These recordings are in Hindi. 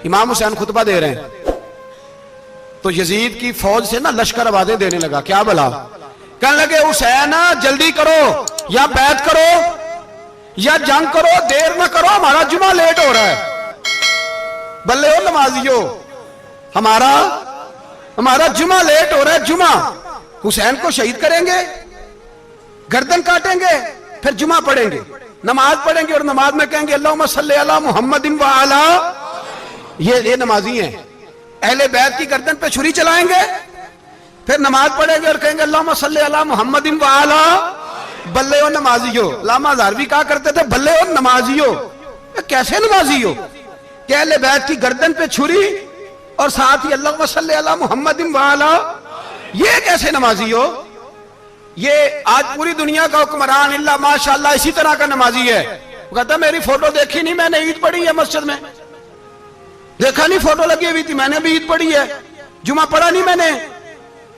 इमाम हुसैन खुतबा दे रहे हैं तो यजीद की फौज से ना लश्कर आवाजें देने लगा, क्या भला, कहने लगे हुसैन जल्दी करो, या बैत करो या जंग करो, देर ना करो, हमारा जुमा लेट हो रहा है। बल्ले हो नमाजियो, हमारा जुमा लेट हो रहा है। जुमा हुसैन को शहीद करेंगे, गर्दन काटेंगे, फिर जुमा पढ़ेंगे, नमाज पढ़ेंगे और नमाज में कहेंगे अल्लाहुम्मा सल्ली अला मुहम्मदिन व अला, ये नमाजी हैं। अहले बैत की गर्दन पे छुरी चलाएंगे, फिर नमाज पढ़ेंगे और कहेंगे अल्लाहुम्मा सल्ली अला मुहम्मदिन व अला। बल्ले हो नमाजियो। लामा हज़ारवी कहा करते थे बल्ले हो नमाजियो। कैसे नमाजियो? क्या अहले बैत की गर्दन पे छुरी और साथ ही अल्लाहुम्मा सल्ली अला मुहम्मदिन व अला, ये कैसे नमाजी हो? ये आज पूरी दुनिया का हुक्मरान इल्ला माशाअल्लाह इसी तरह का नमाजी है। वो कहता मेरी फोटो देखी नहीं, मैंने ईद पढ़ी है मस्जिद में, देखा नहीं फोटो लगी हुई थी, मैंने भी ईद पढ़ी है, जुमा पढ़ा नहीं मैंने,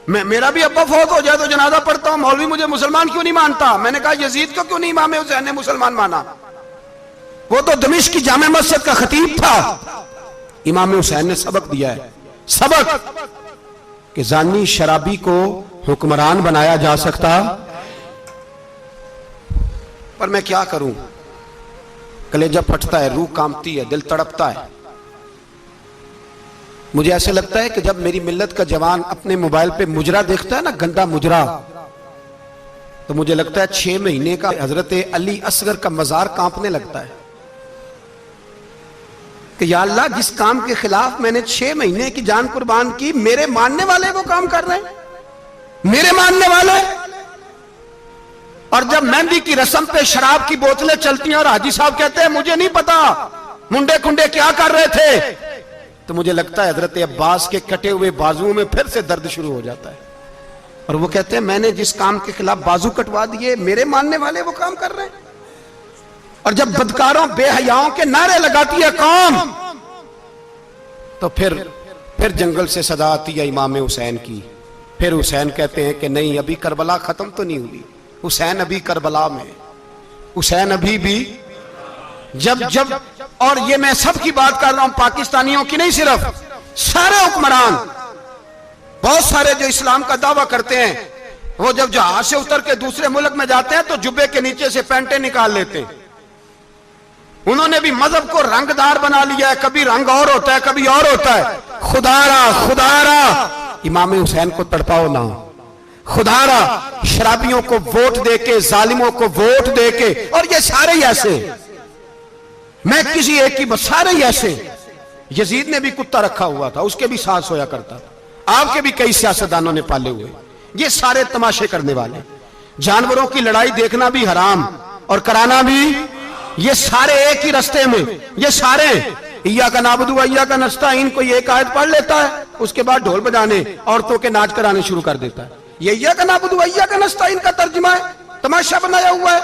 मेरा भी अब्बा फौत हो जाए तो जनाजा पढ़ता हूं, मौलवी मुझे मुसलमान क्यों नहीं मानता? मैंने कहा यजीद को क्यों नहीं इमाम हुसैन ने मुसलमान माना? वो तो दमिश्क की जामे मस्जिद का खतीब था। इमाम हुसैन ने सबक दिया है, सबक कि जानी शराबी को हुक्मरान बनाया जा सकता, पर मैं क्या करूं, कलेजा फटता है, रूह कांपती है, दिल तड़पता है। मुझे ऐसे लगता है कि जब मेरी मिल्लत का जवान अपने मोबाइल पे मुजरा देखता है ना, गंदा मुजरा, तो मुझे लगता है 6 महीने का हजरत अली असगर का मजार कांपने लगता है कि या अल्लाह जिस काम के खिलाफ मैंने 6 महीने की जान कुर्बान की, मेरे मानने वाले वो काम कर रहे हैं, मेरे मानने वाले। और जब मेहंदी की रस्म पे शराब की बोतलें चलती हैं और हाजी साहब कहते हैं मुझे नहीं पता मुंडे कुंडे क्या कर रहे थे, तो मुझे लगता है हजरत अब्बास के कटे हुए बाजुओं में फिर से दर्द शुरू हो जाता है। और वो कहते हैं मैंने जिस काम के खिलाफ बाजू कटवा दिए, मेरे मानने वाले वो काम कर रहे हैं। और जब बदकारों बेहयाओं के नारे लगाती है कौम, तो फिर जंगल से सदा आती है इमाम हुसैन की। फिर हुसैन कहते हैं कि नहीं, अभी करबला खत्म तो नहीं हुई, हुसैन अभी करबला में, हुसैन अभी भी जब और ये मैं सब की बात कर रहा हूं, पाकिस्तानियों की नहीं, सिर्फ सारे हुक्मरान, बहुत सारे जो इस्लाम का दावा करते हैं, वो जब जहाज से उतर के दूसरे मुल्क में जाते हैं तो जुब्बे के नीचे से पैंटें निकाल लेते हैं। उन्होंने भी मजहब को रंगदार बना लिया है, कभी रंग और होता है कभी और होता है। खुदारा इमाम हुसैन को तड़पाओ ना, खुदारा शराबियों को वोट देके, जालिमों को वोट देके, और ये सारे ही ऐसे, मैं किसी एक की, सारे ही ऐसे। यजीद ने भी कुत्ता रखा हुआ था, उसके भी साथ सोया करता था, आपके भी कई सियासतदानों ने पाले हुए। ये सारे तमाशे करने वाले, जानवरों की लड़ाई देखना भी हराम और कराना भी, ये सारे एक ही रास्ते में, ये सारे इय्या का नाबुदु इय्या का नस्ताईन, कोई एक आयत पढ़ लेता है, उसके बाद ढोल बजाने, औरतों के नाच कराने शुरू कर देता है। ये इय्या का नाबुदु इय्या का नस्ताईन का तर्जुमा है, तमाशा बनाया हुआ है।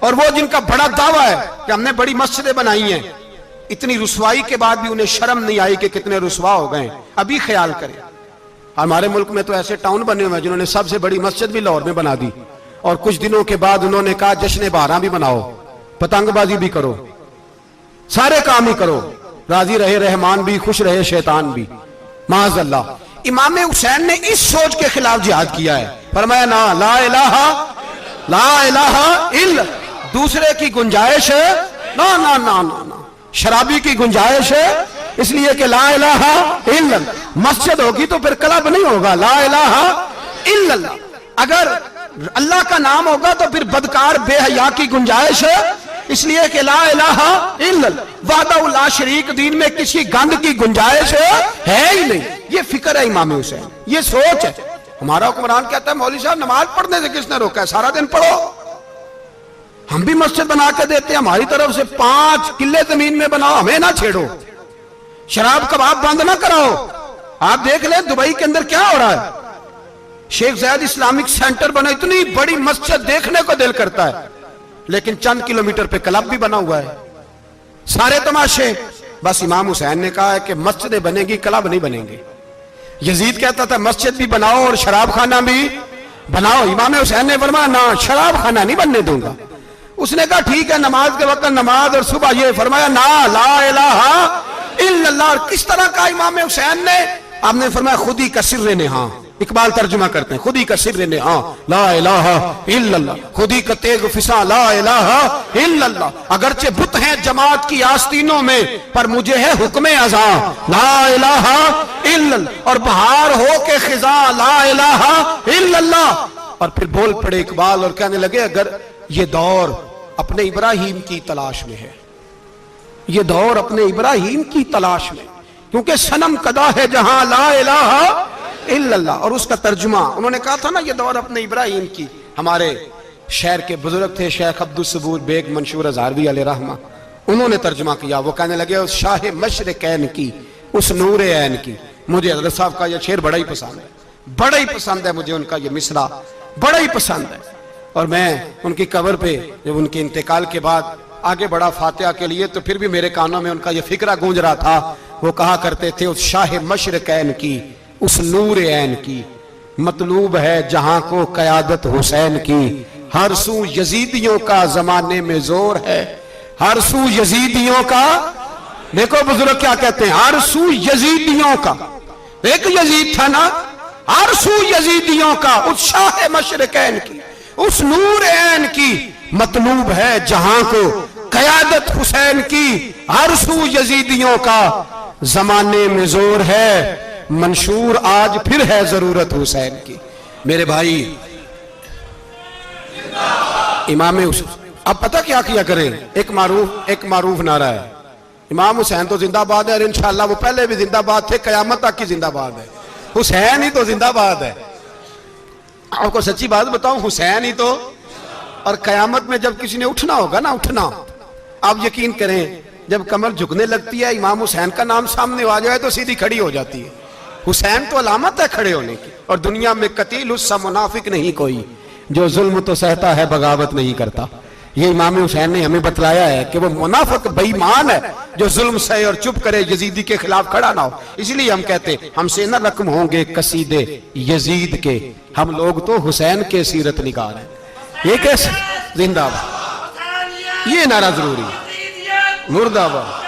और वो जिनका बड़ा दावा है कि हमने बड़ी मस्जिदें बनाई हैं, इतनी रुसवाई के बाद भी उन्हें शर्म नहीं आई कि कितने रुसवा हो गए। अभी ख्याल करें, हमारे मुल्क में तो ऐसे टाउन बने हुए हैं जिन्होंने सबसे बड़ी मस्जिद भी लाहौर में बना दी, और कुछ दिनों के बाद उन्होंने कहा जश्न बहारा भी बनाओ, पतंगबाजी भी करो, सारे काम ही करो, राजी रहे रहमान भी, खुश रहे शैतान भी, माज़अल्लाह। इमाम हुसैन ने इस सोच के खिलाफ जिहाद किया है, फरमाया ना ला इलाहा इल्ला, दूसरे की गुंजाइश है ना ना ना ना ना, शराबी की गुंजाइश है, इसलिए कि ला इलाहा इल्ला, मस्जिद होगी तो फिर क्लब नहीं होगा, ला इलाहा इल्लल्लाह। अगर अल्लाह का नाम होगा तो फिर बदकार बेहया की गुंजाइश है, इसलिए कि ला इलाहा इल्लल्लाह, वहदहु ला शरीक, दीन में किसी गंद की गुंजाइश है ही नहीं। ये फिक्र है इमाम हुसैन, ये सोच है। हमारा हुक्मरान कहता है मौलवी साहब नमाज पढ़ने से किसने रोका है, सारा दिन पढ़ो। हम भी मस्जिद बना के देते हैं, हमारी तरफ से 5 किले जमीन में बनाओ, हमें ना छेड़ो, शराब कबाब बंद ना कराओ। आप देख ले दुबई के अंदर क्या हो रहा है, शेख ज़ायद इस्लामिक सेंटर बना, इतनी बड़ी मस्जिद देखने को दिल करता है, लेकिन चंद किलोमीटर पे क्लब भी बना हुआ है, सारे तमाशे। बस इमाम हुसैन ने कहा है कि मस्जिदें बनेगी, क्लब नहीं बनेंगे। यजीद कहता था मस्जिद भी बनाओ और शराब खाना भी बनाओ, इमाम हुसैन ने फरमाया ना, शराब खाना नहीं बनने दूंगा। उसने कहा ठीक है, नमाज के वक्त नमाज और सुबह ये, फरमाया ना ला इलाहा इल्लल्लाह। और किस तरह का इमाम हुसैन ने? आपने फरमाया खुदी का सिर्र ने, हाँ इकबाल तर्जुमा करते हैं, खुदी का सिर्र ने हाँ ला इलाहा इल्लल्लाह, खुदी का तेग फिसा ला इलाहा इल्लल्लाह। अगरचे बुत हैं जमात की आस्तीनों में, पर मुझे है हुक्म अज़ा ला इलाहा इल्लल्लाह। और बहार हो के खिजा ला इलाहा इल्लल्लाह। और फिर बोल पड़े इकबाल और कहने लगे अगर ये दौर अपने इब्राहिम की तलाश में है, ये दौर अपने इब्राहिम की तलाश में, क्योंकि सनम कदा है जहां ला इलाहा इल्लल्लाह। और उसका तर्जुमा उन्होंने कहा था ना, ये दौर अपने इब्राहिम की। हमारे शहर के बुजुर्ग थे शेख अब्दुल सबूर बेग मंशूर हजारवी अलैहि रहमा, उन्होंने तर्जुमा किया। वो कहने लगे उस शाह मशरिकैन की, उस नूर ऐन की। मुझे हज़रत साहब का यह शेर बड़ा ही पसंद है, बड़ा ही पसंद है मुझे उनका यह मिसरा बड़ा ही पसंद है। और मैं उनकी कब्र पे जब उनके इंतकाल के बाद आगे बढ़ा फातिहा के लिए, तो फिर भी मेरे कानों में उनका यह फिक्रा गूंज रहा था। वो कहा करते थे उस शाह मशरिकैन की, उस नूर ऐन की, मतलूब है जहां को क़यादत हुसैन की। हर सू यजीदियों का जमाने में जोर है, हर सू यजीदियों का। देखो बुजुर्ग क्या कहते हैं, हर सू यजीदियों का। एक यजीद था ना, हर सू यजीदियों का, उस शाह मशरिकैन की, उस नूर ऐन की, मतलूब है जहां को क़यादत हुसैन की। हर सू यजीदियों का जमाने में जोर है, मंशूर आज फिर है जरूरत हुसैन की। मेरे भाई इमाम अब पता क्या किया करें, एक मारूफ नारा है, इमाम हुसैन तो जिंदाबाद है और इंशाअल्लाह वो पहले भी जिंदाबाद थे, कयामत तक की जिंदाबाद है। हुसैन ही तो जिंदाबाद है। आपको सच्ची बात बताऊं, हुसैन ही तो। और कयामत में जब किसी ने उठना होगा ना, उठना, आप यकीन करें जब कमर झुकने लगती है, इमाम हुसैन का नाम सामने आ जाए तो सीधी खड़ी हो जाती है। हुसैन तो अलामत है खड़े होने की। और दुनिया में कतील उससा मुनाफिक नहीं कोई, जो जुल्म तो सहता है बगावत नहीं करता। ये इमाम हुसैन ने हमें बतलाया है कि वो मुनाफिक बेईमान है जो जुल्म सहे और चुप करे, यजीदी के खिलाफ खड़ा ना हो। इसलिए हम कहते हमसे न रकम होंगे कसीदे यजीद के, हम लोग तो हुसैन के सीरत निगार हैं। ये कैसे जिंदाबाद, ये नारा जरूरी है। मुर्दाबाद,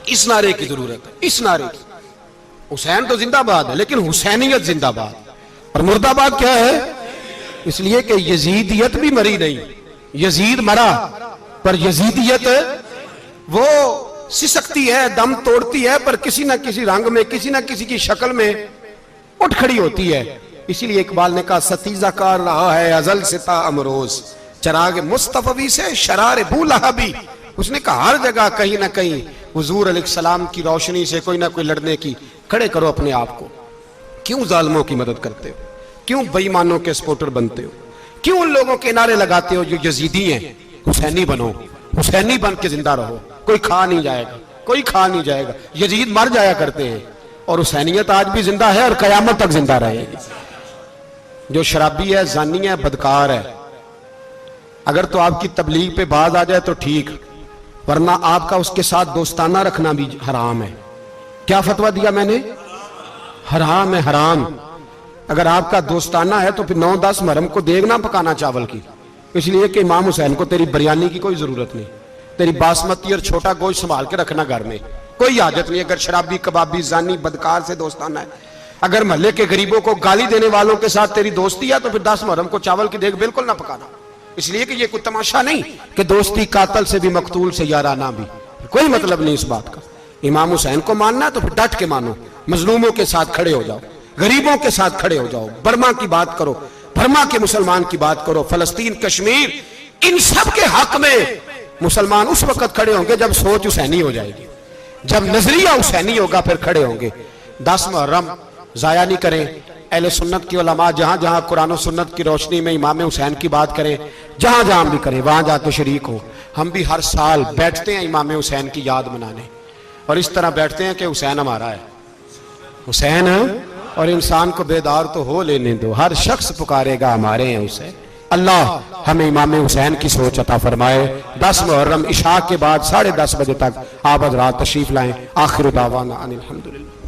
इस नारे की जरूरत है, इस नारे की। हुसैन तो जिंदाबाद है, लेकिन हुसैनियत जिंदाबाद। और मुर्दाबाद क्या है? इसलिए कि यजीदियत भी मरी नहीं, यजीद मरा, पर यजीदियत वो सिसकती है, दम तोड़ती है, पर किसी ना किसी रंग में, किसी ना किसी की शक्ल में उठ खड़ी होती है। इसीलिए इकबाल ने कहा सतीजा कार रहा है अजल सिता अमरोज, चराग मुस्तफवी से शरार बूलहबी। उसने कहा हर जगह कहीं ना कहीं हुजूर अलैहिस्सलाम की रोशनी से कोई ना कोई लड़ने की। खड़े करो अपने आप को। क्यों जालिमों की मदद करते हो? क्यों बेईमानों के सपोर्टर बनते हो? क्यों उन लोगों के नारे लगाते हो जो यजीदी हैं? हुसैनी बनो, हुसैनी बन के जिंदा रहो। कोई खा नहीं जाएगा, कोई खा नहीं जाएगा। यजीद मर जाया करते हैं और हुसैनियत आज भी जिंदा है और कयामत तक जिंदा रहेगी। जो शराबी है, जानी है, बदकार है, अगर तो आपकी तबलीग पे बात आ जाए तो ठीक, वरना आपका उसके साथ दोस्ताना रखना भी हराम है। क्या फतवा दिया मैंने? हराम है, हराम। अगर आपका दोस्ताना है तो फिर 9-10 मुहर्रम को देग ना पकाना चावल की, इसलिए कि इमाम हुसैन को तेरी बिरयानी की कोई जरूरत नहीं। तेरी बासमती और छोटा गोश्त संभाल के रखना घर में, कोई हाजत नहीं। अगर शराबी, कबाबी, जानी, बदकार से दोस्ताना है, अगर महल्ले के गरीबों को गाली देने वालों के साथ तेरी दोस्ती है तो फिर 10 मुहर्रम को चावल की देग बिल्कुल ना पकाना। इसलिए कि ये कोई तमाशा नहीं कि दोस्ती कातल से भी, मकतूल से याराना भी, कोई मतलब नहीं इस बात का। इमाम हुसैन को मानना तो फिर डट के मानो, मजलूमों के साथ खड़े हो जाओ, गरीबों के साथ खड़े हो जाओ, बर्मा की बात करो, बर्मा के मुसलमान की बात करो, फलस्तीन, कश्मीर, इन सब के हक में मुसलमान उस वक्त खड़े होंगे जब सोच हुसैनी हो जाएगी, जब नजरिया हुसैनी होगा, फिर खड़े होंगे। 10 मुहर्रम जाया नहीं करें। अहले सुन्नत की उलमा जहां जहां कुरान और सुन्नत की रोशनी में इमाम हुसैन की बात करें, जहां जहां भी करें, वहां जाके शरीक हो। हम भी हर साल बैठते हैं इमाम हुसैन की याद मनाने, और इस तरह बैठते हैं कि हुसैन हमारा है, हुसैन है, और इंसान को बेदार तो हो लेने दो, हर शख्स पुकारेगा हमारे हैं हुसैन। अल्लाह हमें इमाम हुसैन की सोच अता फरमाए। 10 मुहर्रम इशा के बाद 10:30 बजे तक आप हज़रात तशरीफ लाएं। आखिर दावाना अनिल हम्दुलिल्लाह।